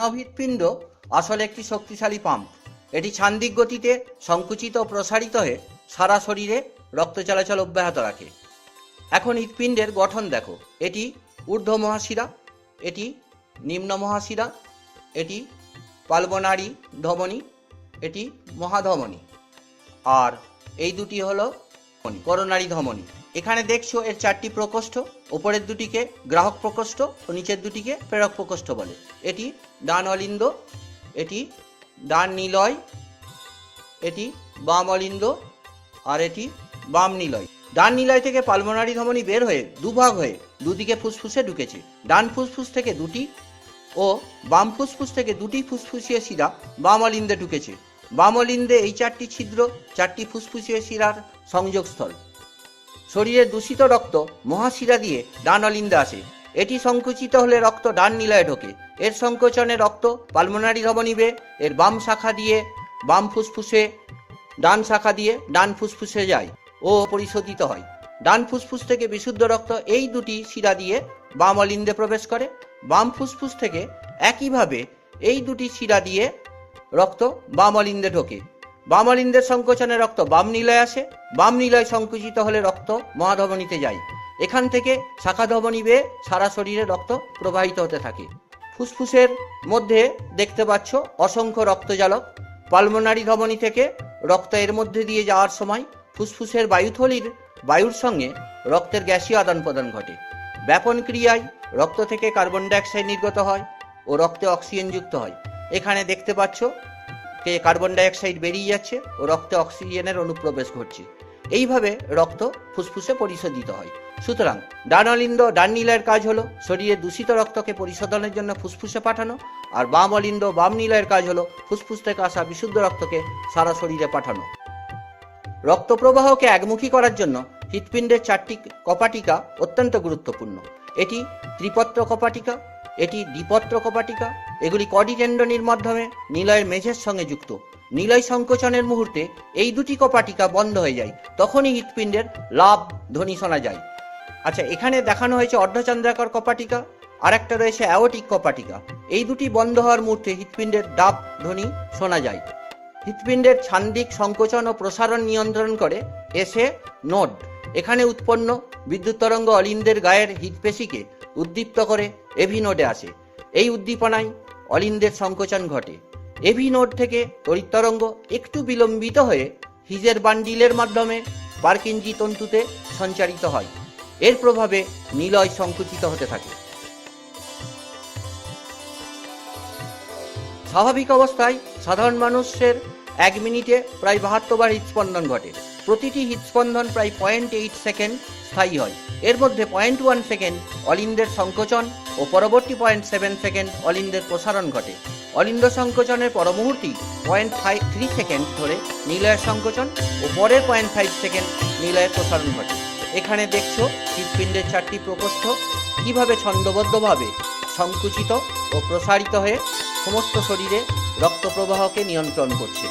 মানব হৃৎপিণ্ড আসলে একটি শক্তিশালী পাম্প। এটি ছান্দিক গতিতে সংকুচিত ও প্রসারিত হয়ে সারা শরীরে রক্ত চলাচল অব্যাহত রাখে। এখন হৃৎপিণ্ডের গঠন দেখো, এটি ঊর্ধ্ব মহাশিরা, এটি নিম্ন মহাশিরা, এটি পালমোনারি ধমনী, এটি মহাধমনী, আর এই দুটি হলো করোনারি ধমনী। এখানে দেখছো এর চারটি প্রকোষ্ঠ, ওপরের দুটিকে গ্রাহক প্রকোষ্ঠ ও নিচের দুটিকে প্রেরক প্রকোষ্ঠ বলে। এটি ডান অলিন্দ, এটি ডান নিলয়, এটি বাম অলিন্দ, আর এটি বাম নিলয়। ডান নিলয় থেকে পালমোনারি ধমনী বের হয়ে দুভাগ হয়ে দুদিকে ফুসফুসে ঢুকেছে। ডান ফুসফুস থেকে দুটি ও বাম ফুসফুস থেকে দুটি ফুসফুসীয় শিরা বাম অলিন্দে ঢুকেছে। বাম অলিন্দে এই চারটি ছিদ্র চারটি ফুসফুসীয় শিরার সংযোগস্থল। শরীরের দূষিত রক্ত মহাশিরা দিয়ে ডান অলিন্দে আসে। এটি সংকুচিত হলে রক্ত ডান নিলয়ে ঢোকে। এর সংকোচনে রক্ত পালমোনারি ধমনী বেয়ে এর বাম শাখা দিয়ে বাম ফুসফুসে, ডান শাখা দিয়ে ডান ফুসফুসে যায় ও পরিশোধিত হয়। ডান ফুসফুস থেকে বিশুদ্ধ রক্ত এই দুটি শিরা দিয়ে বাম অলিন্দে প্রবেশ করে। বাম ফুসফুস থেকে একইভাবে এই দুটি শিরা দিয়ে রক্ত বাম অলিন্দে ঢোকে। বাম অলিন্দের সংকোচনে রক্ত বাম নিলয়ে আসে। বাম নিলয় সংকুচিত হলে রক্ত মহাধমনীতে যায়। এখান থেকে শাখা ধমনী বেয়ে সারা শরীরে রক্ত প্রবাহিত হতে থাকে। ফুসফুসের মধ্যে দেখতে পাচ্ছ অসংখ্য রক্তজালক। পালমোনারি ধমনী থেকে রক্ত এর মধ্যে দিয়ে যাওয়ার সময় ফুসফুসের বায়ুথলির বায়ুর সঙ্গে রক্তের গ্যাসীয় আদান প্রদান ঘটে। ব্যাপন ক্রিয়ায় রক্ত থেকে কার্বন ডাইঅক্সাইড নির্গত হয় ও রক্তে অক্সিজেন যুক্ত হয়। এখানে দেখতে পাচ্ছ কার্বন ডাইঅক্সাইড বেরিয়ে যাচ্ছে ও রক্তে অক্সিজেনের অনুপ্রবেশ ঘটছে। এইভাবে রক্ত ফুসফুসে পরিশোধিত হয়। সুতরাং ডান অলিন্দ ডান নিলয়ের কাজ হলো শরীরে দূষিত রক্তকে পরিশোধনের জন্য ফুসফুসে পাঠানো, আর বাম অলিন্দ বাম নিলয়ের কাজ হলো ফুসফুস থেকে আসা বিশুদ্ধ রক্তকে সারা শরীরে পাঠানো। রক্ত প্রবাহকে একমুখী করার জন্য হৃৎপিণ্ডের চারটি কপাটিকা অত্যন্ত গুরুত্বপূর্ণ। এটি ত্রিপত্র কপাটিকা, এটি দ্বিপত্র কপাটিকা। এগুলি কডি টেন্ডনির মাধ্যমে নিলয়ের মেঝের সঙ্গে যুক্ত। নিলয় সংকোচনের মুহূর্তে এই দুটি কপাটিকা বন্ধ হয়ে যায়, তখনই হৃৎপিণ্ডের লাভ ধ্বনি শোনা যায়। আচ্ছা, এখানে দেখানো হয়েছে অর্ধচন্দ্রাকার কপাটিকা, আর একটা রয়েছে অ্যাওর্টিক কপাটিকা। এই দুটি বন্ধ হওয়ার মুহূর্তে হৃৎপিণ্ডের ডাব ধ্বনি শোনা যায়। হৃৎপিণ্ডের ছান্দিক সংকোচন ও প্রসারণ নিয়ন্ত্রণ করে এসে নোড। এখানে উৎপন্ন বিদ্যুৎ তরঙ্গ অলিন্দের গায়ের হৃৎপেশিকে উদ্দীপ্ত করে এভি নোডে আসে। এই উদ্দীপনায় অলিন্দের সংকোচন ঘটে। এভি নোড থেকে তড়িৎ তরঙ্গ একটু বিলম্বিত হয়ে হিজের বান্ডিলের মাধ্যমে পার্কিনজি তন্তুতে সঞ্চারিত হয়। এর প্রভাবে নিলয় সংকুচিত হতে থাকে। স্বাভাবিক অবস্থায় সাধারণ মানুষের 1 মিনিটে প্রায় 72 বার হৃদস্পন্দন ঘটে। প্রতিটি হৃদস্পন্দন প্রায় 0.8 সেকেন্ড স্থায়ী হয়। এর মধ্যে 0.1 সেকেন্ড অলিন্দের সংকোচন ও পরবর্তী 0.7 সেকেন্ড অলিন্দের প্রসারণ ঘটে। অলিন্দ সংকোচনের পরমুহূর্তেই 0.3 সেকেন্ড ধরে নিলয়ের সংকোচন ও পরের 0.5 সেকেন্ড নিলয়ের প্রসারণ ঘটে। এখানে দেখছো হৃৎপিণ্ডের চারটি প্রকোষ্ঠ কিভাবে ছন্দবদ্ধভাবে সংকুচিত ও প্রসারিত হয়ে সমস্ত শরীরে রক্ত প্রবাহকে নিয়ন্ত্রণ করছে।